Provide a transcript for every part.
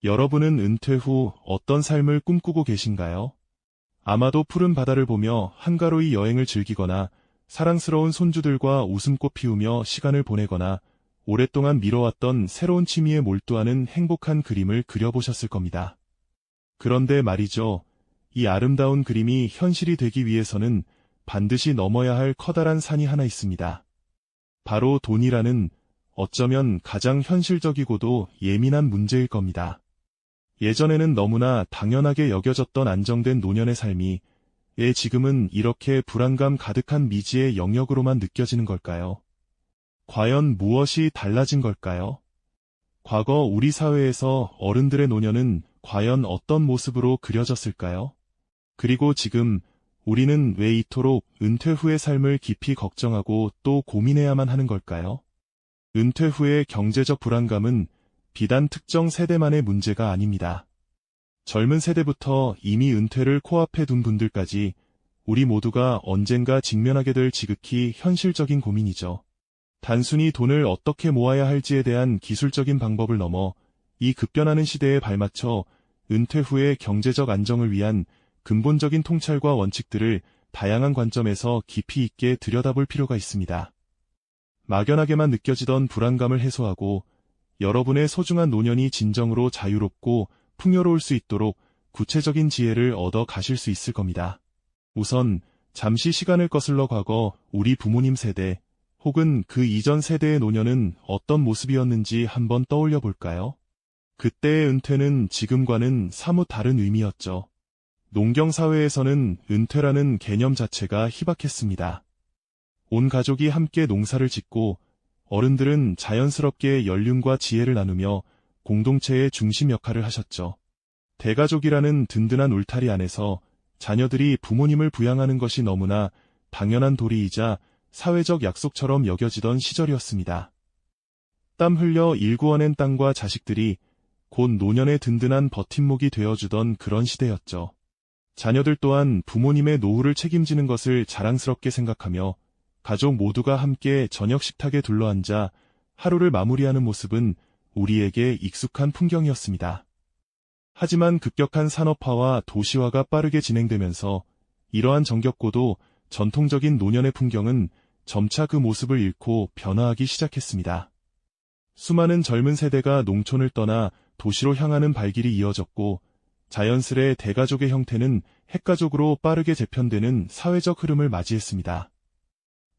여러분은 은퇴 후 어떤 삶을 꿈꾸고 계신가요? 아마도 푸른 바다를 보며 한가로이 여행을 즐기거나 사랑스러운 손주들과 웃음꽃 피우며 시간을 보내거나 오랫동안 미뤄왔던 새로운 취미에 몰두하는 행복한 그림을 그려보셨을 겁니다. 그런데 말이죠. 이 아름다운 그림이 현실이 되기 위해서는 반드시 넘어야 할 커다란 산이 하나 있습니다. 바로 돈이라는 어쩌면 가장 현실적이고도 예민한 문제일 겁니다. 예전에는 너무나 당연하게 여겨졌던 안정된 노년의 삶이 지금은 이렇게 불안감 가득한 미지의 영역으로만 느껴지는 걸까요? 과연 무엇이 달라진 걸까요? 과거 우리 사회에서 어른들의 노년은 과연 어떤 모습으로 그려졌을까요? 그리고 지금 우리는 왜 이토록 은퇴 후의 삶을 깊이 걱정하고 또 고민해야만 하는 걸까요? 은퇴 후의 경제적 불안감은 비단 특정 세대만의 문제가 아닙니다. 젊은 세대부터 이미 은퇴를 코앞에 둔 분들까지 우리 모두가 언젠가 직면하게 될 지극히 현실적인 고민이죠. 단순히 돈을 어떻게 모아야 할지에 대한 기술적인 방법을 넘어 이 급변하는 시대에 발맞춰 은퇴 후의 경제적 안정을 위한 근본적인 통찰과 원칙들을 다양한 관점에서 깊이 있게 들여다볼 필요가 있습니다. 막연하게만 느껴지던 불안감을 해소하고 여러분의 소중한 노년이 진정으로 자유롭고 풍요로울 수 있도록 구체적인 지혜를 얻어 가실 수 있을 겁니다. 우선 잠시 시간을 거슬러 과거 우리 부모님 세대 혹은 그 이전 세대의 노년은 어떤 모습이었는지 한번 떠올려 볼까요? 그때의 은퇴는 지금과는 사뭇 다른 의미였죠. 농경사회에서는 은퇴라는 개념 자체가 희박했습니다. 온 가족이 함께 농사를 짓고 어른들은 자연스럽게 연륜과 지혜를 나누며 공동체의 중심 역할을 하셨죠. 대가족이라는 든든한 울타리 안에서 자녀들이 부모님을 부양하는 것이 너무나 당연한 도리이자 사회적 약속처럼 여겨지던 시절이었습니다. 땀 흘려 일구어낸 땅과 자식들이 곧 노년의 든든한 버팀목이 되어주던 그런 시대였죠. 자녀들 또한 부모님의 노후를 책임지는 것을 자랑스럽게 생각하며 가족 모두가 함께 저녁 식탁에 둘러앉아 하루를 마무리하는 모습은 우리에게 익숙한 풍경이었습니다. 하지만 급격한 산업화와 도시화가 빠르게 진행되면서 이러한 정겹고도 전통적인 노년의 풍경은 점차 그 모습을 잃고 변화하기 시작했습니다. 수많은 젊은 세대가 농촌을 떠나 도시로 향하는 발길이 이어졌고 자연스레 대가족의 형태는 핵가족으로 빠르게 재편되는 사회적 흐름을 맞이했습니다.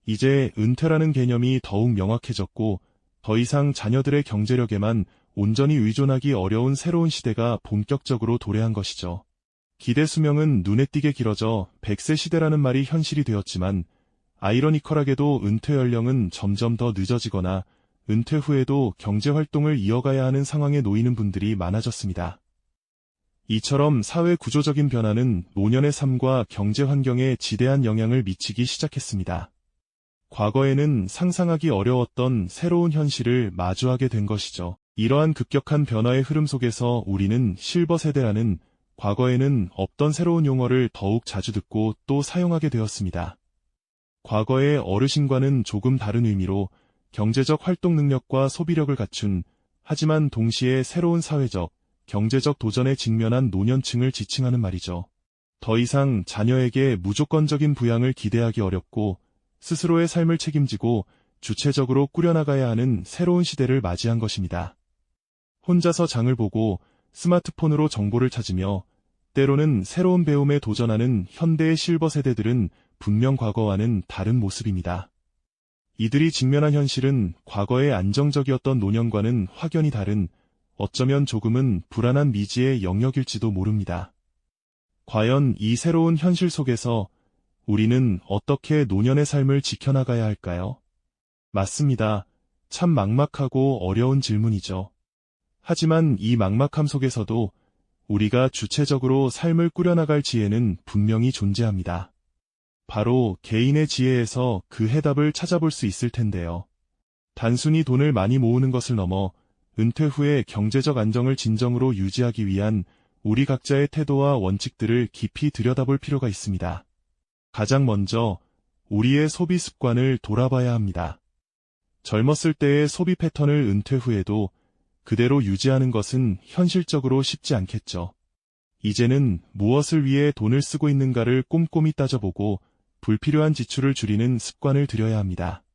이제 은퇴라는 개념이 더욱 명확해졌고 더 이상 자녀들의 경제력에만 온전히 의존하기 어려운 새로운 시대가 본격적으로 도래한 것이죠. 기대 수명은 눈에 띄게 길어져 100세 시대라는 말이 현실이 되었지만 아이러니컬하게도 은퇴 연령은 점점 더 늦어지거나 은퇴 후에도 경제활동을 이어가야 하는 상황에 놓이는 분들이 많아졌습니다. 이처럼 사회 구조적인 변화는 노년의 삶과 경제 환경에 지대한 영향을 미치기 시작했습니다. 과거에는 상상하기 어려웠던 새로운 현실을 마주하게 된 것이죠. 이러한 급격한 변화의 흐름 속에서 우리는 실버 세대라는 과거에는 없던 새로운 용어를 더욱 자주 듣고 또 사용하게 되었습니다. 과거의 어르신과는 조금 다른 의미로 경제적 활동 능력과 소비력을 갖춘 하지만 동시에 새로운 사회적, 경제적 도전에 직면한 노년층을 지칭하는 말이죠. 더 이상 자녀에게 무조건적인 부양을 기대하기 어렵고 스스로의 삶을 책임지고 주체적으로 꾸려나가야 하는 새로운 시대를 맞이한 것입니다. 혼자서 장을 보고 스마트폰으로 정보를 찾으며 때로는 새로운 배움에 도전하는 현대의 실버 세대들은 분명 과거와는 다른 모습입니다. 이들이 직면한 현실은 과거의 안정적이었던 노년과는 확연히 다른 어쩌면 조금은 불안한 미지의 영역일지도 모릅니다. 과연 이 새로운 현실 속에서 우리는 어떻게 노년의 삶을 지켜나가야 할까요? 맞습니다. 참 막막하고 어려운 질문이죠. 하지만 이 막막함 속에서도 우리가 주체적으로 삶을 꾸려나갈 지혜는 분명히 존재합니다. 바로 개인의 지혜에서 그 해답을 찾아볼 수 있을 텐데요. 단순히 돈을 많이 모으는 것을 넘어 은퇴 후에 경제적 안정을 진정으로 유지하기 위한 우리 각자의 태도와 원칙들을 깊이 들여다볼 필요가 있습니다. 가장 먼저 우리의 소비 습관을 돌아봐야 합니다. 젊었을 때의 소비 패턴을 은퇴 후에도 그대로 유지하는 것은 현실적으로 쉽지 않겠죠. 이제는 무엇을 위해 돈을 쓰고 있는가를 꼼꼼히 따져보고 불필요한 지출을 줄이는 습관을 들여야 합니다.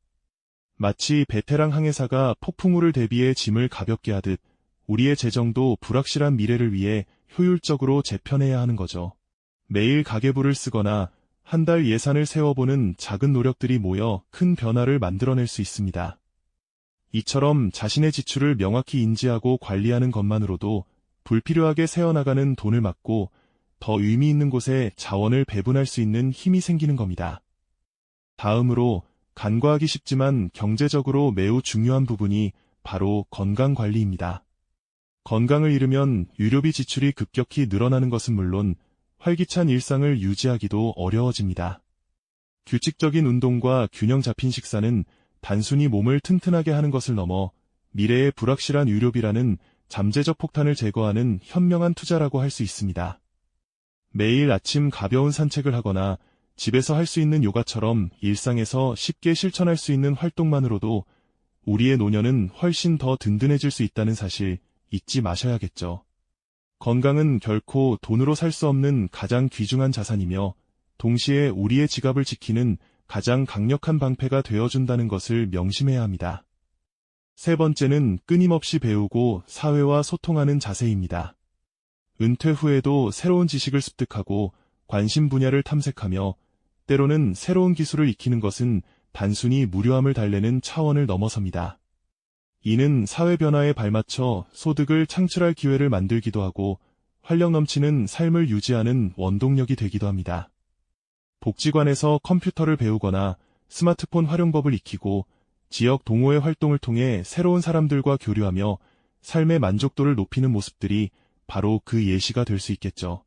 마치 베테랑 항해사가 폭풍우를 대비해 짐을 가볍게 하듯 우리의 재정도 불확실한 미래를 위해 효율적으로 재편해야 하는 거죠. 매일 가계부를 쓰거나 한 달 예산을 세워보는 작은 노력들이 모여 큰 변화를 만들어낼 수 있습니다. 이처럼 자신의 지출을 명확히 인지하고 관리하는 것만으로도 불필요하게 새어나가는 돈을 막고 더 의미 있는 곳에 자원을 배분할 수 있는 힘이 생기는 겁니다. 다음으로 간과하기 쉽지만 경제적으로 매우 중요한 부분이 바로 건강관리입니다. 건강을 잃으면 유료비 지출이 급격히 늘어나는 것은 물론 활기찬 일상을 유지하기도 어려워집니다. 규칙적인 운동과 균형 잡힌 식사는 단순히 몸을 튼튼하게 하는 것을 넘어 미래의 불확실한 유료비라는 잠재적 폭탄을 제거하는 현명한 투자라고 할 수 있습니다. 매일 아침 가벼운 산책을 하거나 집에서 할 수 있는 요가처럼 일상에서 쉽게 실천할 수 있는 활동만으로도 우리의 노년은 훨씬 더 든든해질 수 있다는 사실 잊지 마셔야겠죠. 건강은 결코 돈으로 살 수 없는 가장 귀중한 자산이며 동시에 우리의 지갑을 지키는 가장 강력한 방패가 되어준다는 것을 명심해야 합니다. 세 번째는 끊임없이 배우고 사회와 소통하는 자세입니다. 은퇴 후에도 새로운 지식을 습득하고 관심 분야를 탐색하며 때로는 새로운 기술을 익히는 것은 단순히 무료함을 달래는 차원을 넘어섭니다. 이는 사회 변화에 발맞춰 소득을 창출할 기회를 만들기도 하고 활력 넘치는 삶을 유지하는 원동력이 되기도 합니다. 복지관에서 컴퓨터를 배우거나 스마트폰 활용법을 익히고 지역 동호회 활동을 통해 새로운 사람들과 교류하며 삶의 만족도를 높이는 모습들이 바로 그 예시가 될 수 있겠죠.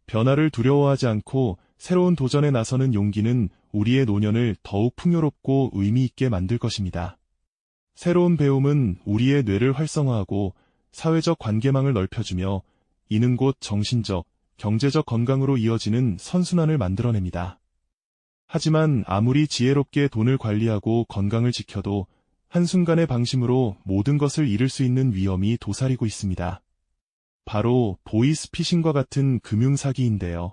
변화를 두려워하지 않고 새로운 도전에 나서는 용기는 우리의 노년을 더욱 풍요롭고 의미 있게 만들 것입니다. 새로운 배움은 우리의 뇌를 활성화하고 사회적 관계망을 넓혀주며 이는 곧 정신적, 경제적 건강으로 이어지는 선순환을 만들어냅니다. 하지만 아무리 지혜롭게 돈을 관리하고 건강을 지켜도 한순간의 방심으로 모든 것을 잃을 수 있는 위험이 도사리고 있습니다. 바로 보이스피싱과 같은 금융사기인데요.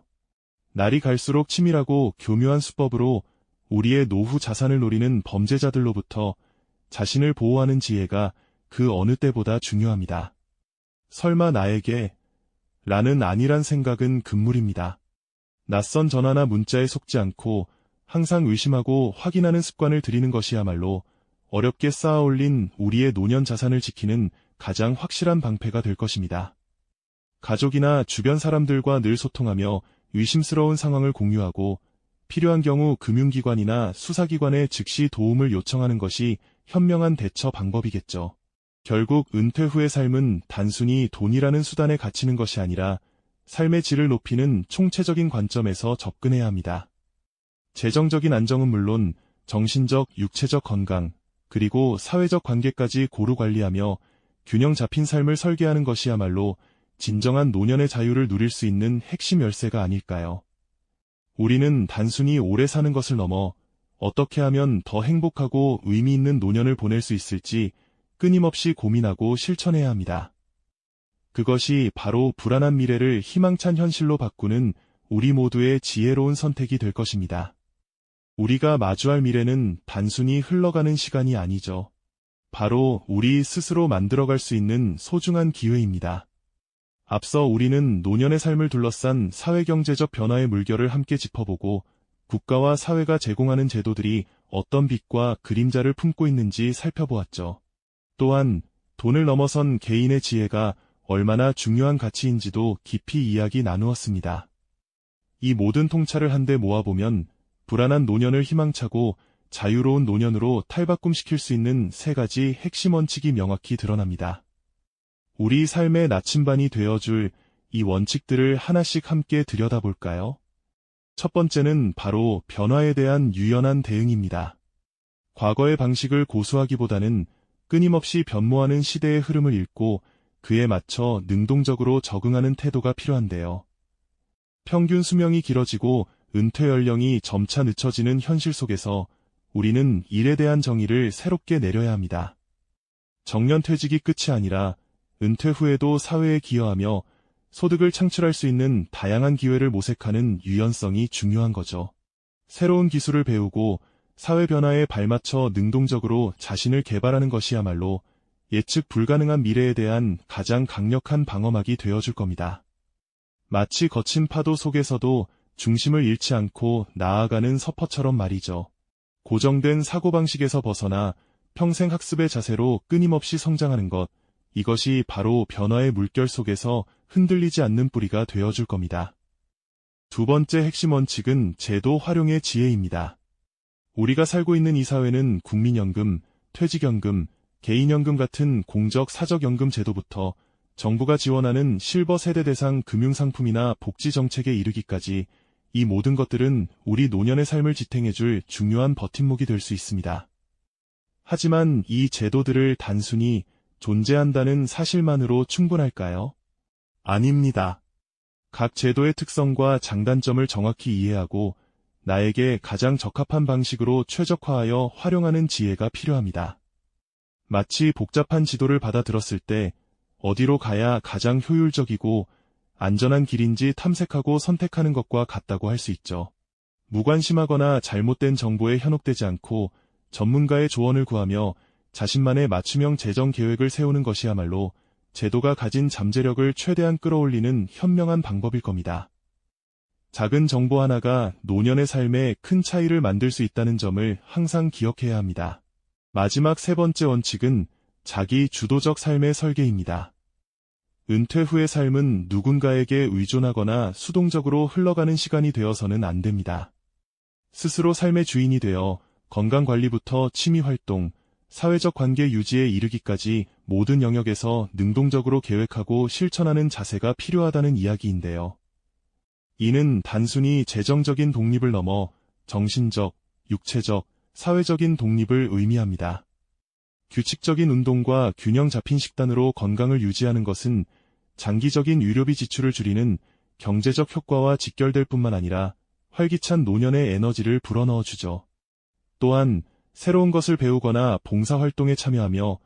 날이 갈수록 치밀하고 교묘한 수법으로 우리의 노후 자산을 노리는 범죄자들로부터 자신을 보호하는 지혜가 그 어느 때보다 중요합니다. 설마 나에게 라는 아니란 생각은 금물입니다. 낯선 전화나 문자에 속지 않고 항상 의심하고 확인하는 습관을 들이는 것이야말로 어렵게 쌓아올린 우리의 노년 자산을 지키는 가장 확실한 방패가 될 것입니다. 가족이나 주변 사람들과 늘 소통하며 의심스러운 상황을 공유하고 필요한 경우 금융기관이나 수사기관에 즉시 도움을 요청하는 것이 현명한 대처 방법이겠죠. 결국 은퇴 후의 삶은 단순히 돈이라는 수단에 갇히는 것이 아니라 삶의 질을 높이는 총체적인 관점에서 접근해야 합니다. 재정적인 안정은 물론 정신적, 육체적 건강, 그리고 사회적 관계까지 고루 관리하며 균형 잡힌 삶을 설계하는 것이야말로 진정한 노년의 자유를 누릴 수 있는 핵심 열쇠가 아닐까요? 우리는 단순히 오래 사는 것을 넘어 어떻게 하면 더 행복하고 의미 있는 노년을 보낼 수 있을지 끊임없이 고민하고 실천해야 합니다. 그것이 바로 불안한 미래를 희망찬 현실로 바꾸는 우리 모두의 지혜로운 선택이 될 것입니다. 우리가 마주할 미래는 단순히 흘러가는 시간이 아니죠. 바로 우리 스스로 만들어갈 수 있는 소중한 기회입니다. 앞서 우리는 노년의 삶을 둘러싼 사회경제적 변화의 물결을 함께 짚어보고 국가와 사회가 제공하는 제도들이 어떤 빛과 그림자를 품고 있는지 살펴보았죠. 또한 돈을 넘어선 개인의 지혜가 얼마나 중요한 가치인지도 깊이 이야기 나누었습니다. 이 모든 통찰을 한데 모아보면 불안한 노년을 희망차고 자유로운 노년으로 탈바꿈시킬 수 있는 세 가지 핵심 원칙이 명확히 드러납니다. 우리 삶의 나침반이 되어줄 이 원칙들을 하나씩 함께 들여다볼까요? 첫 번째는 바로 변화에 대한 유연한 대응입니다. 과거의 방식을 고수하기보다는 끊임없이 변모하는 시대의 흐름을 읽고 그에 맞춰 능동적으로 적응하는 태도가 필요한데요. 평균 수명이 길어지고 은퇴 연령이 점차 늦춰지는 현실 속에서 우리는 일에 대한 정의를 새롭게 내려야 합니다. 정년퇴직이 끝이 아니라 은퇴 후에도 사회에 기여하며 소득을 창출할 수 있는 다양한 기회를 모색하는 유연성이 중요한 거죠. 새로운 기술을 배우고 사회 변화에 발맞춰 능동적으로 자신을 개발하는 것이야말로 예측 불가능한 미래에 대한 가장 강력한 방어막이 되어줄 겁니다. 마치 거친 파도 속에서도 중심을 잃지 않고 나아가는 서퍼처럼 말이죠. 고정된 사고방식에서 벗어나 평생 학습의 자세로 끊임없이 성장하는 것, 이것이 바로 변화의 물결 속에서 흔들리지 않는 뿌리가 되어줄 겁니다. 두 번째 핵심 원칙은 제도 활용의 지혜입니다. 우리가 살고 있는 이 사회는 국민연금, 퇴직연금, 개인연금 같은 공적 사적연금 제도부터 정부가 지원하는 실버 세대 대상 금융상품이나 복지정책에 이르기까지 이 모든 것들은 우리 노년의 삶을 지탱해줄 중요한 버팀목이 될 수 있습니다. 하지만 이 제도들을 단순히 존재한다는 사실만으로 충분할까요? 아닙니다. 각 제도의 특성과 장단점을 정확히 이해하고 나에게 가장 적합한 방식으로 최적화하여 활용하는 지혜가 필요합니다. 마치 복잡한 지도를 받아들었을 때 어디로 가야 가장 효율적이고 안전한 길인지 탐색하고 선택하는 것과 같다고 할 수 있죠. 무관심하거나 잘못된 정보에 현혹되지 않고 전문가의 조언을 구하며 자신만의 맞춤형 재정 계획을 세우는 것이야말로 제도가 가진 잠재력을 최대한 끌어올리는 현명한 방법일 겁니다. 작은 정보 하나가 노년의 삶에 큰 차이를 만들 수 있다는 점을 항상 기억해야 합니다. 마지막 세 번째 원칙은 자기 주도적 삶의 설계입니다. 은퇴 후의 삶은 누군가에게 의존하거나 수동적으로 흘러가는 시간이 되어서는 안 됩니다. 스스로 삶의 주인이 되어 건강관리부터 취미활동, 사회적 관계 유지에 이르기까지 모든 영역에서 능동적으로 계획하고 실천하는 자세가 필요하다는 이야기인데요. 이는 단순히 재정적인 독립을 넘어 정신적, 육체적, 사회적인 독립을 의미합니다. 규칙적인 운동과 균형 잡힌 식단으로 건강을 유지하는 것은 장기적인 의료비 지출을 줄이는 경제적 효과와 직결될 뿐만 아니라 활기찬 노년의 에너지를 불어넣어 주죠. 또한 새로운 것을 배우거나 봉사활동에 참여하며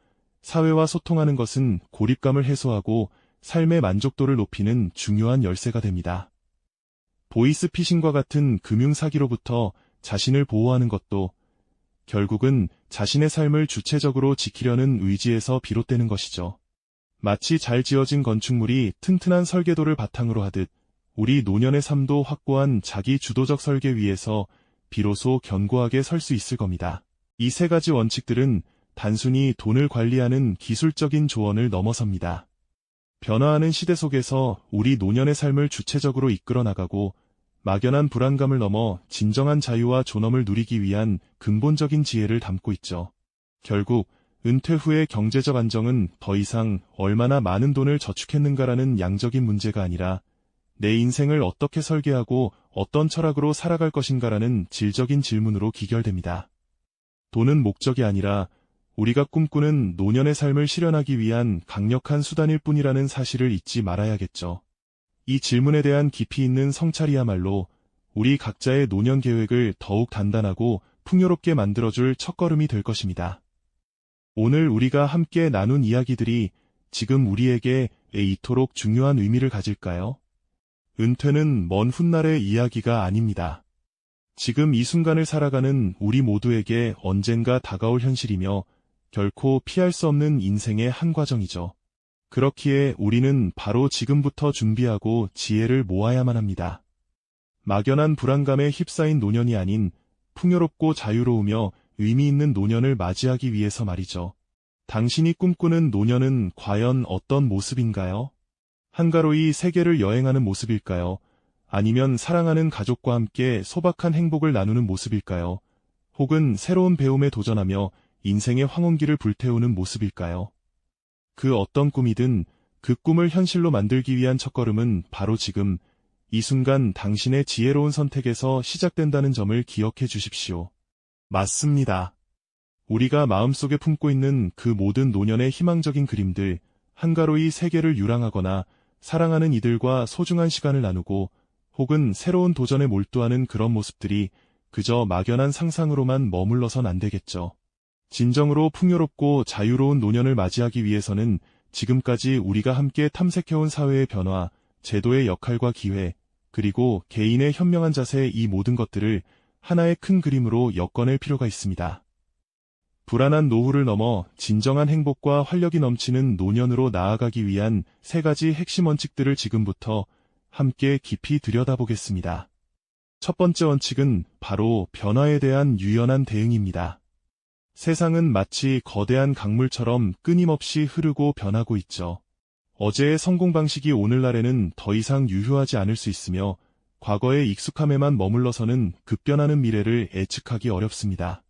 사회와 소통하는 것은 고립감을 해소하고 삶의 만족도를 높이는 중요한 열쇠가 됩니다. 보이스피싱과 같은 금융사기로부터 자신을 보호하는 것도 결국은 자신의 삶을 주체적으로 지키려는 의지에서 비롯되는 것이죠. 마치 잘 지어진 건축물이 튼튼한 설계도를 바탕으로 하듯 우리 노년의 삶도 확고한 자기 주도적 설계 위에서 비로소 견고하게 설 수 있을 겁니다. 이 세 가지 원칙들은 단순히 돈을 관리하는 기술적인 조언을 넘어섭니다. 변화하는 시대 속에서 우리 노년의 삶을 주체적으로 이끌어 나가고 막연한 불안감을 넘어 진정한 자유와 존엄을 누리기 위한 근본적인 지혜를 담고 있죠. 결국 은퇴 후의 경제적 안정은 더 이상 얼마나 많은 돈을 저축했는가라는 양적인 문제가 아니라 내 인생을 어떻게 설계하고 어떤 철학으로 살아갈 것인가라는 질적인 질문으로 기결됩니다. 돈은 목적이 아니라 우리가 꿈꾸는 노년의 삶을 실현하기 위한 강력한 수단일 뿐이라는 사실을 잊지 말아야겠죠. 이 질문에 대한 깊이 있는 성찰이야말로 우리 각자의 노년 계획을 더욱 단단하고 풍요롭게 만들어줄 첫걸음이 될 것입니다. 오늘 우리가 함께 나눈 이야기들이 지금 우리에게 이토록 중요한 의미를 가질까요? 은퇴는 먼 훗날의 이야기가 아닙니다. 지금 이 순간을 살아가는 우리 모두에게 언젠가 다가올 현실이며 결코 피할 수 없는 인생의 한 과정이죠. 그렇기에 우리는 바로 지금부터 준비하고 지혜를 모아야만 합니다. 막연한 불안감에 휩싸인 노년이 아닌 풍요롭고 자유로우며 의미 있는 노년을 맞이하기 위해서 말이죠. 당신이 꿈꾸는 노년은 과연 어떤 모습인가요? 한가로이 세계를 여행하는 모습일까요? 아니면 사랑하는 가족과 함께 소박한 행복을 나누는 모습일까요? 혹은 새로운 배움에 도전하며 인생의 황혼기를 불태우는 모습일까요? 그 어떤 꿈이든 그 꿈을 현실로 만들기 위한 첫걸음은 바로 지금, 이 순간 당신의 지혜로운 선택에서 시작된다는 점을 기억해 주십시오. 맞습니다. 우리가 마음속에 품고 있는 그 모든 노년의 희망적인 그림들, 한가로이 세계를 유랑하거나 사랑하는 이들과 소중한 시간을 나누고 혹은 새로운 도전에 몰두하는 그런 모습들이 그저 막연한 상상으로만 머물러선 안 되겠죠. 진정으로 풍요롭고 자유로운 노년을 맞이하기 위해서는 지금까지 우리가 함께 탐색해온 사회의 변화, 제도의 역할과 기회, 그리고 개인의 현명한 자세, 이 모든 것들을 하나의 큰 그림으로 엮어낼 필요가 있습니다. 불안한 노후를 넘어 진정한 행복과 활력이 넘치는 노년으로 나아가기 위한 3가지 핵심 원칙들을 지금부터 함께 깊이 들여다보겠습니다. 첫 번째 원칙은 바로 변화에 대한 유연한 대응입니다. 세상은 마치 거대한 강물처럼 끊임없이 흐르고 변하고 있죠. 어제의 성공 방식이 오늘날에는 더 이상 유효하지 않을 수 있으며 과거의 익숙함에만 머물러서는 급변하는 미래를 예측하기 어렵습니다.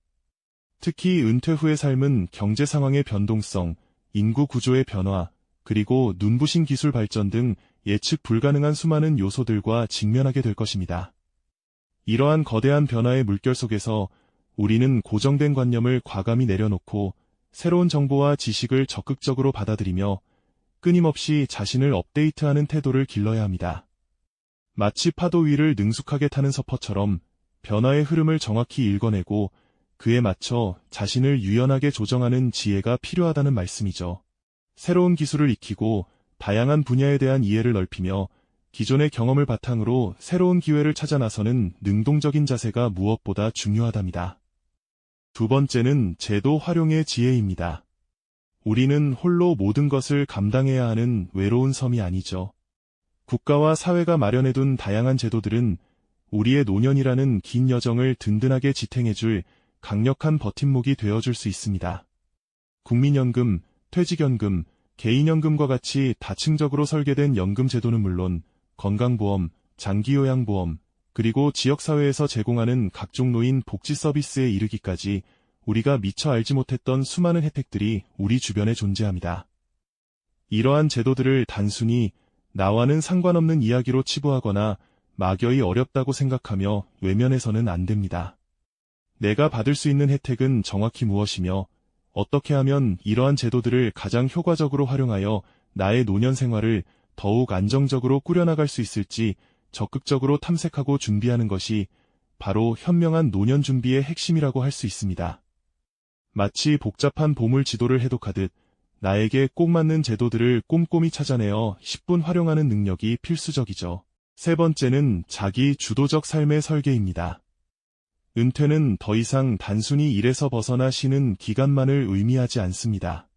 특히 은퇴 후의 삶은 경제 상황의 변동성, 인구 구조의 변화, 그리고 눈부신 기술 발전 등 예측 불가능한 수많은 요소들과 직면하게 될 것입니다. 이러한 거대한 변화의 물결 속에서 우리는 고정된 관념을 과감히 내려놓고 새로운 정보와 지식을 적극적으로 받아들이며 끊임없이 자신을 업데이트하는 태도를 길러야 합니다. 마치 파도 위를 능숙하게 타는 서퍼처럼 변화의 흐름을 정확히 읽어내고 그에 맞춰 자신을 유연하게 조정하는 지혜가 필요하다는 말씀이죠. 새로운 기술을 익히고 다양한 분야에 대한 이해를 넓히며 기존의 경험을 바탕으로 새로운 기회를 찾아 나서는 능동적인 자세가 무엇보다 중요하답니다. 두 번째는 제도 활용의 지혜입니다. 우리는 홀로 모든 것을 감당해야 하는 외로운 섬이 아니죠. 국가와 사회가 마련해둔 다양한 제도들은 우리의 노년이라는 긴 여정을 든든하게 지탱해줄 강력한 버팀목이 되어줄 수 있습니다. 국민연금, 퇴직연금, 개인연금과 같이 다층적으로 설계된 연금 제도는 물론 건강보험, 장기요양보험, 그리고 지역사회에서 제공하는 각종 노인 복지 서비스에 이르기까지 우리가 미처 알지 못했던 수많은 혜택들이 우리 주변에 존재합니다. 이러한 제도들을 단순히 나와는 상관없는 이야기로 치부하거나 막연히 어렵다고 생각하며 외면해서는 안 됩니다. 내가 받을 수 있는 혜택은 정확히 무엇이며 어떻게 하면 이러한 제도들을 가장 효과적으로 활용하여 나의 노년 생활을 더욱 안정적으로 꾸려나갈 수 있을지 적극적으로 탐색하고 준비하는 것이 바로 현명한 노년 준비의 핵심이라고 할 수 있습니다. 마치 복잡한 보물 지도를 해독하듯 나에게 꼭 맞는 제도들을 꼼꼼히 찾아내어 10분 활용하는 능력이 필수적이죠. 세 번째는 자기 주도적 삶의 설계입니다. 은퇴는 더 이상 단순히 일에서 벗어나 쉬는 기간만을 의미하지 않습니다.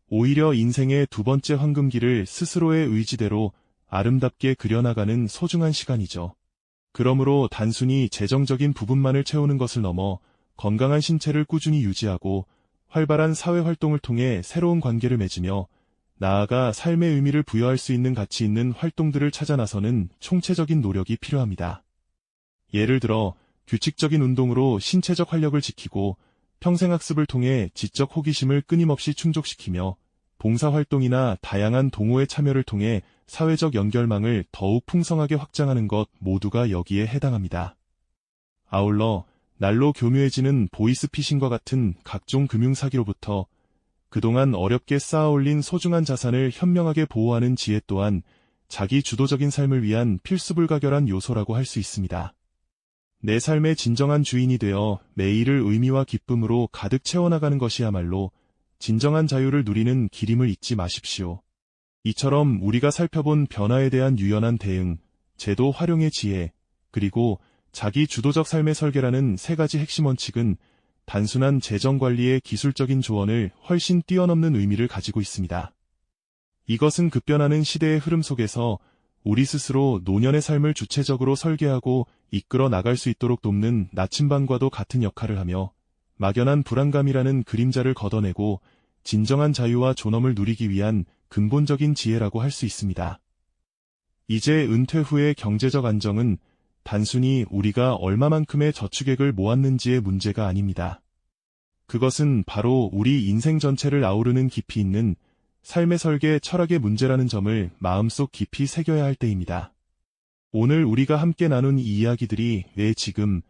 오히려 인생의 두 번째 황금기를 스스로의 의지대로 아름답게 그려나가는 소중한 시간이죠. 그러므로 단순히 재정적인 부분만을 채우는 것을 넘어 건강한 신체를 꾸준히 유지하고 활발한 사회활동을 통해 새로운 관계를 맺으며 나아가 삶의 의미를 부여할 수 있는 가치 있는 활동들을 찾아 나서는 총체적인 노력이 필요합니다. 예를 들어 규칙적인 운동으로 신체적 활력을 지키고 평생학습을 통해 지적 호기심을 끊임없이 충족시키며 봉사활동이나 다양한 동호회 참여를 통해 사회적 연결망을 더욱 풍성하게 확장하는 것 모두가 여기에 해당합니다. 아울러 날로 교묘해지는 보이스피싱과 같은 각종 금융사기로부터 그동안 어렵게 쌓아올린 소중한 자산을 현명하게 보호하는 지혜 또한 자기 주도적인 삶을 위한 필수불가결한 요소라고 할 수 있습니다. 내 삶의 진정한 주인이 되어 매일을 의미와 기쁨으로 가득 채워나가는 것이야말로 진정한 자유를 누리는 길임을 잊지 마십시오. 이처럼 우리가 살펴본 변화에 대한 유연한 대응, 제도 활용의 지혜, 그리고 자기 주도적 삶의 설계라는 3가지 핵심 원칙은 단순한 재정관리의 기술적인 조언을 훨씬 뛰어넘는 의미를 가지고 있습니다. 이것은 급변하는 시대의 흐름 속에서 우리 스스로 노년의 삶을 주체적으로 설계하고 이끌어 나갈 수 있도록 돕는 나침반과도 같은 역할을 하며 막연한 불안감이라는 그림자를 걷어내고 진정한 자유와 존엄을 누리기 위한 근본적인 지혜라고 할 수 있습니다. 이제 은퇴 후의 경제적 안정은 단순히 우리가 얼마만큼의 저축액을 모았는지의 문제가 아닙니다. 그것은 바로 우리 인생 전체를 아우르는 깊이 있는 삶의 설계 철학의 문제라는 점을 마음속 깊이 새겨야 할 때입니다. 오늘 우리가 함께 나눈 이 이야기들이 왜 지금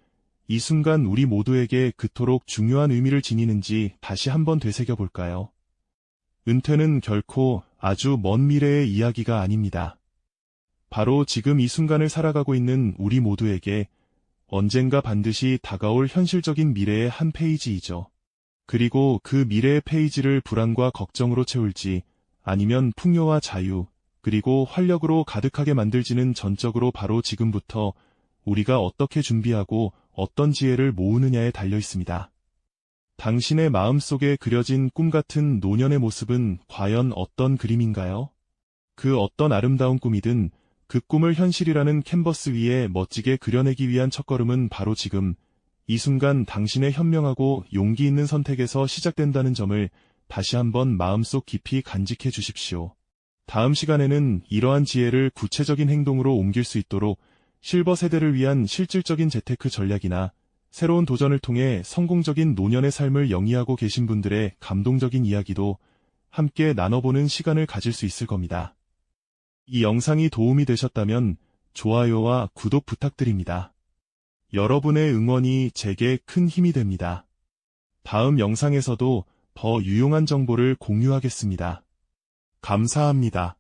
이 순간 우리 모두에게 그토록 중요한 의미를 지니는지 다시 한번 되새겨볼까요? 은퇴는 결코 아주 먼 미래의 이야기가 아닙니다. 바로 지금 이 순간을 살아가고 있는 우리 모두에게 언젠가 반드시 다가올 현실적인 미래의 한 페이지이죠. 그리고 그 미래의 페이지를 불안과 걱정으로 채울지 아니면 풍요와 자유, 그리고 활력으로 가득하게 만들지는 전적으로 바로 지금부터 우리가 어떻게 준비하고 어떤 지혜를 모으느냐에 달려 있습니다. 당신의 마음속에 그려진 꿈 같은 노년의 모습은 과연 어떤 그림인가요? 그 어떤 아름다운 꿈이든 그 꿈을 현실이라는 캔버스 위에 멋지게 그려내기 위한 첫걸음은 바로 지금, 이 순간 당신의 현명하고 용기 있는 선택에서 시작된다는 점을 다시 한번 마음속 깊이 간직해 주십시오. 다음 시간에는 이러한 지혜를 구체적인 행동으로 옮길 수 있도록 실버 세대를 위한 실질적인 재테크 전략이나 새로운 도전을 통해 성공적인 노년의 삶을 영위하고 계신 분들의 감동적인 이야기도 함께 나눠보는 시간을 가질 수 있을 겁니다. 이 영상이 도움이 되셨다면 좋아요와 구독 부탁드립니다. 여러분의 응원이 제게 큰 힘이 됩니다. 다음 영상에서도 더 유용한 정보를 공유하겠습니다. 감사합니다.